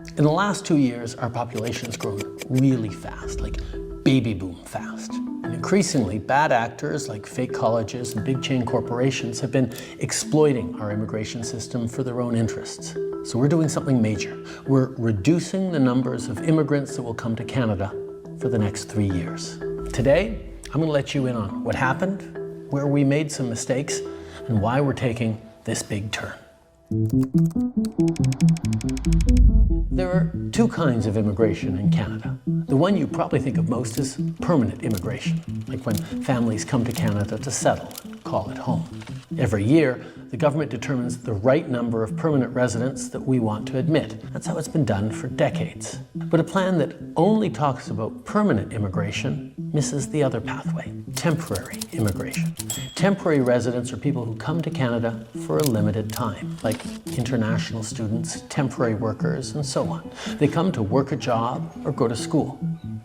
In the last 2 years, our population has grown really fast, like baby boom fast. And increasingly, bad actors like fake colleges and big chain corporations have been exploiting our immigration system for their own interests. So we're doing something major. We're reducing the numbers of immigrants that will come to Canada for the next 3 years. Today, I'm going to let you in on what happened, where we made some mistakes, and why we're taking this big turn. There are two kinds of immigration in Canada. The one you probably think of most is permanent immigration, like when families come to Canada to settle and call it home. Every year, the government determines the right number of permanent residents that we want to admit. That's how it's been done for decades. But a plan that only talks about permanent immigration misses the other pathway, temporary immigration. Temporary residents are people who come to Canada for a limited time, like international students, temporary workers, and so on. They come to work a job or go to school.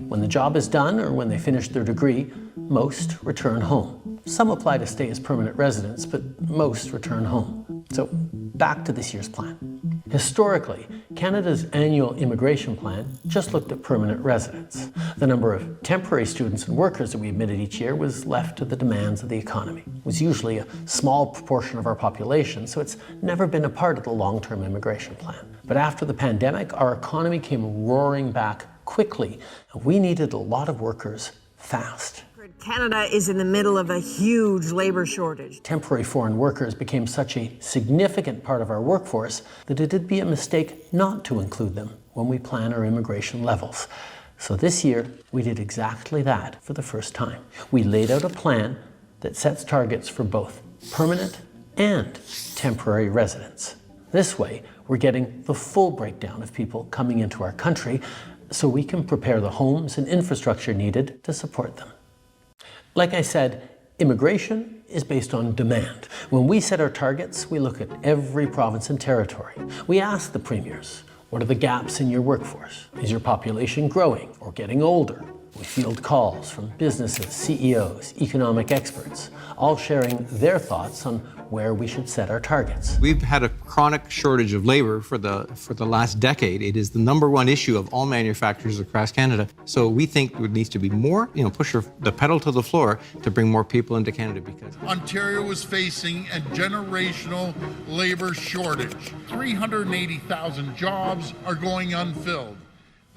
When the job is done or when they finish their degree, most return home. Some apply to stay as permanent residents, but most return home. So back to this year's plan. Historically, Canada's annual immigration plan just looked at permanent residents. The number of temporary students and workers that we admitted each year was left to the demands of the economy. It was usually a small proportion of our population, so it's never been a part of the long-term immigration plan. But after the pandemic, our economy came roaring back quickly, and we needed a lot of workers fast. Canada is in the middle of a huge labor shortage. Temporary foreign workers became such a significant part of our workforce that it'd be a mistake not to include them when we plan our immigration levels. So this year, we did exactly that for the first time. We laid out a plan that sets targets for both permanent and temporary residents. This way, we're getting the full breakdown of people coming into our country so we can prepare the homes and infrastructure needed to support them. Like I said, immigration is based on demand. When we set our targets, we look at every province and territory. We ask the premiers, what are the gaps in your workforce? Is your population growing or getting older? We field calls from businesses, CEOs, economic experts, all sharing their thoughts on where we should set our targets. We've had a chronic shortage of labor for the last decade. It is the #1 issue of all manufacturers across Canada. So we think there needs to be more, push the pedal to the floor to bring more people into Canada because Ontario is facing a generational labor shortage. 380,000 jobs are going unfilled.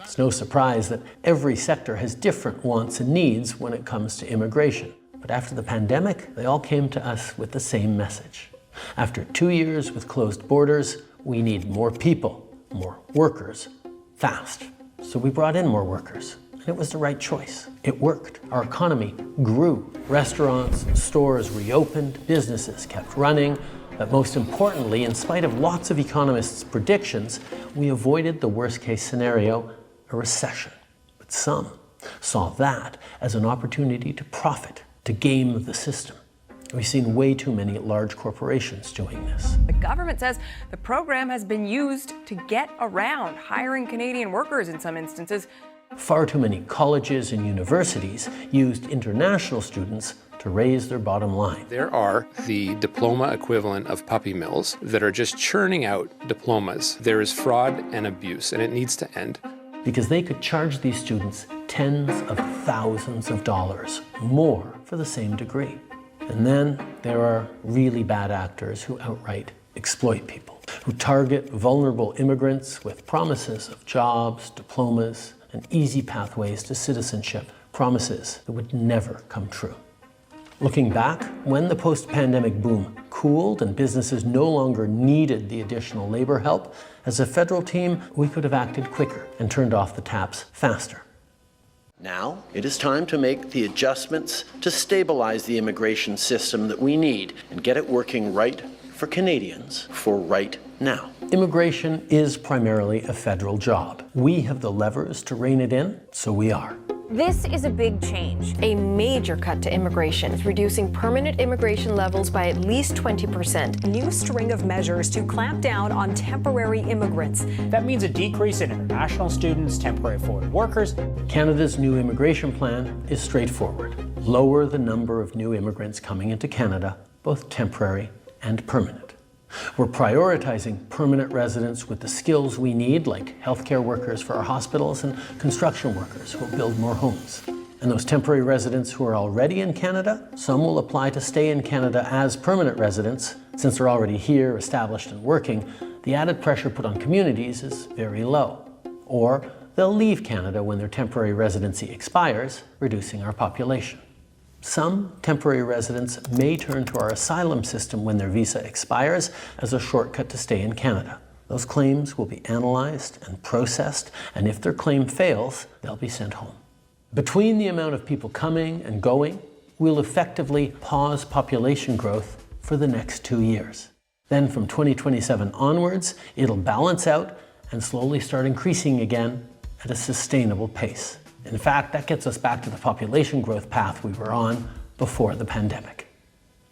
It's no surprise that every sector has different wants and needs when it comes to immigration. But after the pandemic, they all came to us with the same message. After 2 years with closed borders, we need more people, more workers, fast. So we brought in more workers, and it was the right choice. It worked. Our economy grew. Restaurants and stores reopened, businesses kept running, but most importantly, in spite of lots of economists' predictions, we avoided the worst-case scenario, a recession. But some saw that as an opportunity to profit, to game the system. We've seen way too many large corporations doing this. The government says the program has been used to get around hiring Canadian workers in some instances. Far too many colleges and universities used international students to raise their bottom line. There are the diploma equivalent of puppy mills that are just churning out diplomas. There is fraud and abuse, and it needs to end. Because they could charge these students tens of thousands of dollars more for the same degree. And then there are really bad actors who outright exploit people, who target vulnerable immigrants with promises of jobs, diplomas, and easy pathways to citizenship, promises that would never come true. Looking back, when the post-pandemic boom cooled and businesses no longer needed the additional labor help, as a federal team, we could have acted quicker and turned off the taps faster. Now, it is time to make the adjustments to stabilize the immigration system that we need and get it working right for Canadians for right now. Immigration is primarily a federal job. We have the levers to rein it in, so we are. This is a big change. A major cut to immigration, reducing permanent immigration levels by at least 20%. A new string of measures to clamp down on temporary immigrants. That means a decrease in international students, temporary foreign workers. Canada's new immigration plan is straightforward. Lower the number of new immigrants coming into Canada, both temporary and permanent. We're prioritizing permanent residents with the skills we need, like healthcare workers for our hospitals and construction workers who will build more homes. And those temporary residents who are already in Canada, some will apply to stay in Canada as permanent residents. Since they're already here, established and working, the added pressure put on communities is very low. Or they'll leave Canada when their temporary residency expires, reducing our population. Some temporary residents may turn to our asylum system when their visa expires as a shortcut to stay in Canada. Those claims will be analyzed and processed, and if their claim fails, they'll be sent home. Between the amount of people coming and going, we'll effectively pause population growth for the next 2 years. Then from 2027 onwards, it'll balance out and slowly start increasing again at a sustainable pace. In fact, that gets us back to the population growth path we were on before the pandemic.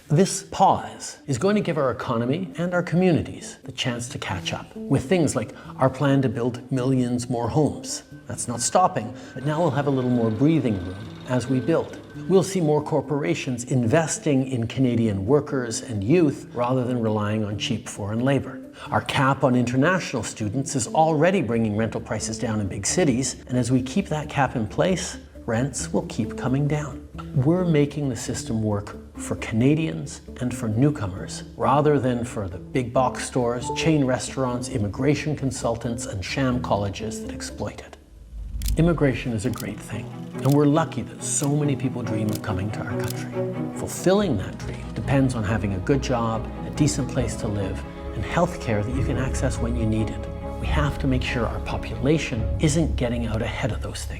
This pause is going to give our economy and our communities the chance to catch up with things like our plan to build millions more homes. That's not stopping, but now we'll have a little more breathing room as we build. We'll see more corporations investing in Canadian workers and youth rather than relying on cheap foreign labor. Our cap on international students is already bringing rental prices down in big cities, and as we keep that cap in place, rents will keep coming down. We're making the system work for Canadians and for newcomers, rather than for the big box stores, chain restaurants, immigration consultants, and sham colleges that exploit it. Immigration is a great thing, and we're lucky that so many people dream of coming to our country. Fulfilling that dream depends on having a good job, a decent place to live, and health care that you can access when you need it. We have to make sure our population isn't getting out ahead of those things.